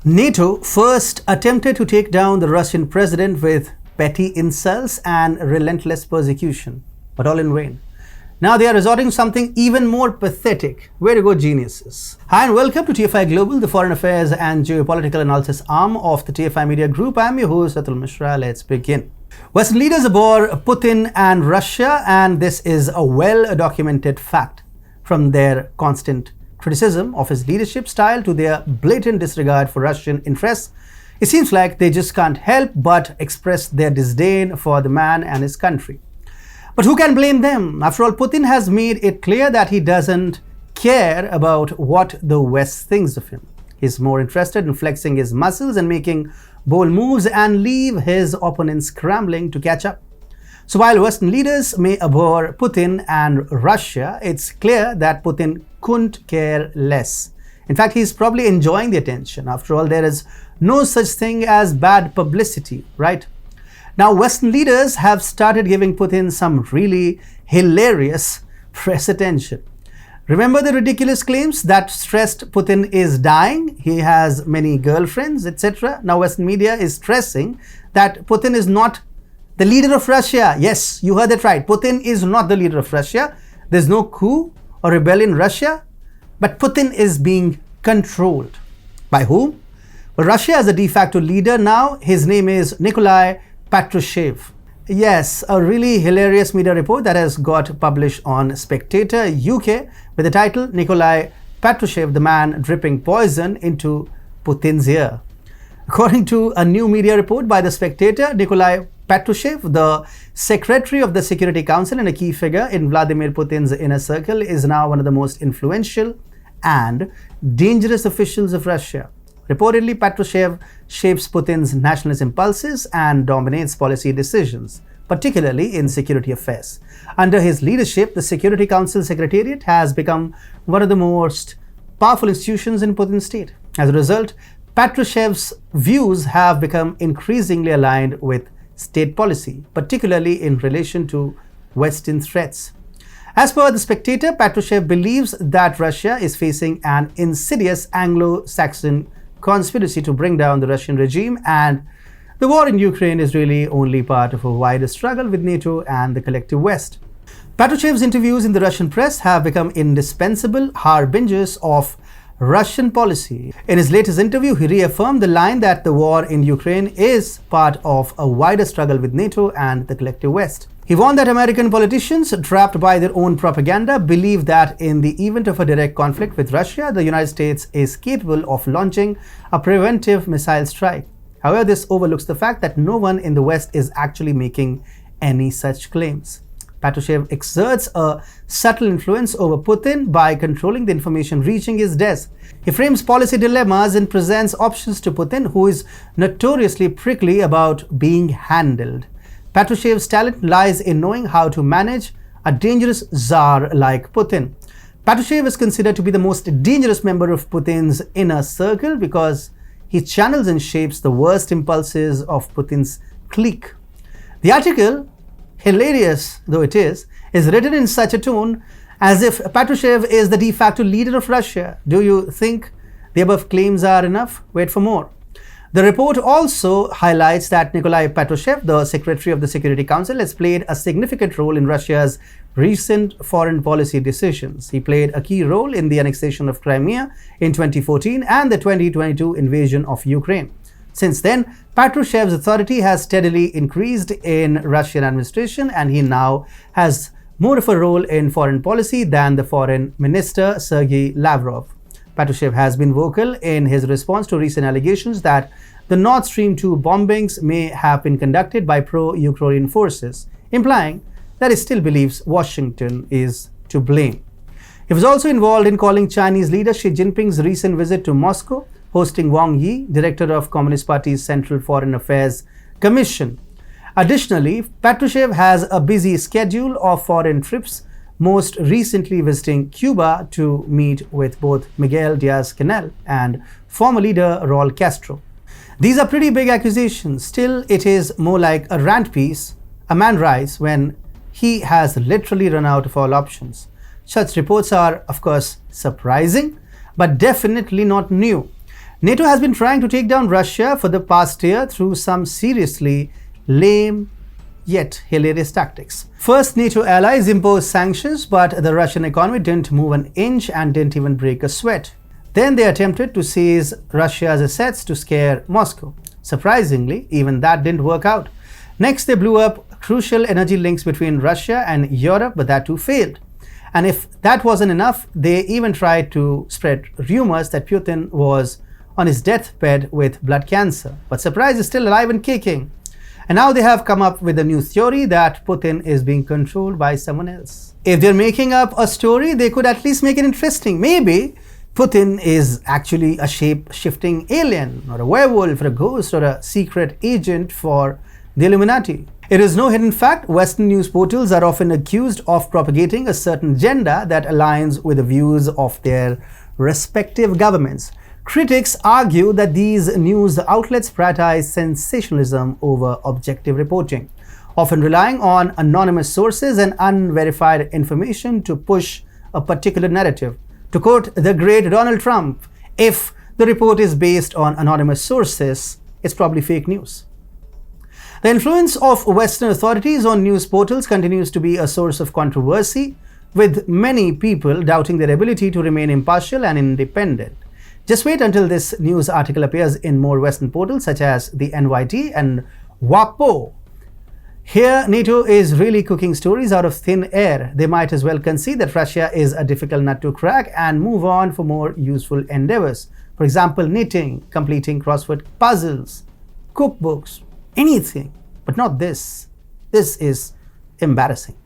NATO first attempted to take down the Russian president with petty insults and relentless persecution, but all in vain. Now they are resorting to something even more pathetic. Way to go, geniuses. Hi and welcome to TFIGlobal, the foreign affairs and geopolitical analysis arm of the TFI Media Group. I'm your host, Atul Mishra. Let's begin. Western leaders abhor Putin and Russia, and this is a well-documented fact. From their constant criticism of his leadership style to their blatant disregard for Russian interests, it seems like they just can't help but express their disdain for the man and his country. But who can blame them? After all, Putin has made it clear that he doesn't care about what the West thinks of him. He's more interested in flexing his muscles and making bold moves and leave his opponents scrambling to catch up. So while Western leaders may abhor Putin and Russia, it's clear that Putin couldn't care less. In fact, he's probably enjoying the attention. After all, there is no such thing as bad publicity, right? Now, Western leaders have started giving Putin some really hilarious press attention. Remember the ridiculous claims that stressed Putin is dying, he has many girlfriends, etc. Now, Western media is stressing that Putin is not the leader of Russia. Yes, you heard that right. Putin is not the leader of Russia. There's no coup or rebellion in Russia, but Putin is being controlled. By whom? Well, Russia has a de facto leader now. His name is Nikolai Patrushev. Yes, a really hilarious media report that has got published on Spectator UK with the title Nikolai Patrushev, the man dripping poison into Putin's ear. According to a new media report by the Spectator, Nikolai Patrushev, the secretary of the Security Council and a key figure in Vladimir Putin's inner circle, is now one of the most influential and dangerous officials of Russia. Reportedly, Patrushev shapes Putin's nationalist impulses and dominates policy decisions, particularly in security affairs. Under his leadership, the Security Council Secretariat has become one of the most powerful institutions in Putin's state. As a result, Patrushev's views have become increasingly aligned with state policy, particularly in relation to Western threats. As per the Spectator, Patrushev believes that Russia is facing an insidious Anglo-Saxon conspiracy to bring down the Russian regime, and the war in Ukraine is really only part of a wider struggle with NATO and the collective West. Patrushev's interviews in the Russian press have become indispensable harbingers of Russian policy. In his latest interview, he reaffirmed the line that the war in Ukraine is part of a wider struggle with NATO and the collective West. He warned that American politicians, trapped by their own propaganda, believe that in the event of a direct conflict with Russia, the United States is capable of launching a preventive missile strike. However, this overlooks the fact that no one in the West is actually making any such claims. Patrushev exerts a subtle influence over Putin by controlling the information reaching his desk. He frames policy dilemmas and presents options to Putin, who is notoriously prickly about being handled. Patrushev's talent lies in knowing how to manage a dangerous czar like Putin. Patrushev is considered to be the most dangerous member of Putin's inner circle because he channels and shapes the worst impulses of Putin's clique. The article, hilarious though it is written in such a tone as if Patrushev is the de facto leader of Russia. Do you think the above claims are enough? Wait for more. The report also highlights that Nikolai Patrushev, the secretary of the Security Council, has played a significant role in Russia's recent foreign policy decisions. He played a key role in the annexation of Crimea in 2014 and the 2022 invasion of Ukraine. Since then, Patrushev's authority has steadily increased in Russian administration, and he now has more of a role in foreign policy than the foreign minister Sergei Lavrov. Patrushev has been vocal in his response to recent allegations that the Nord Stream 2 bombings may have been conducted by pro-Ukrainian forces, implying that he still believes Washington is to blame. He was also involved in calling Chinese leader Xi Jinping's recent visit to Moscow, hosting Wang Yi, director of Communist Party's Central Foreign Affairs Commission. Additionally, Patrushev has a busy schedule of foreign trips, most recently visiting Cuba to meet with both Miguel Diaz-Canel and former leader Raul Castro. These are pretty big accusations. Still, it is more like a rant piece a man writes when he has literally run out of all options. Such reports are, of course, surprising, but definitely not new. NATO has been trying to take down Russia for the past year through some seriously lame yet hilarious tactics. First, NATO allies imposed sanctions, but the Russian economy didn't move an inch and didn't even break a sweat. Then they attempted to seize Russia's assets to scare Moscow. Surprisingly, even that didn't work out. Next, they blew up crucial energy links between Russia and Europe, but that too failed. And if that wasn't enough, they even tried to spread rumors that Putin was on his deathbed with blood cancer. But surprise, is still alive and kicking. And now they have come up with a new theory that Putin is being controlled by someone else. If they're making up a story, they could at least make it interesting. Maybe Putin is actually a shape-shifting alien, or a werewolf, or a ghost, or a secret agent for the Illuminati. It is no hidden fact, Western news portals are often accused of propagating a certain agenda that aligns with the views of their respective governments. Critics argue that these news outlets prioritize sensationalism over objective reporting, often relying on anonymous sources and unverified information to push a particular narrative. To quote the great Donald Trump, if the report is based on anonymous sources, it's probably fake news. The influence of Western authorities on news portals continues to be a source of controversy, with many people doubting their ability to remain impartial and independent. Just wait until this news article appears in more Western portals such as the NYT and WAPO. Here, NATO is really cooking stories out of thin air. They might as well concede that Russia is a difficult nut to crack and move on for more useful endeavors. For example, knitting, completing crossword puzzles, cookbooks, anything, but not this. This is embarrassing.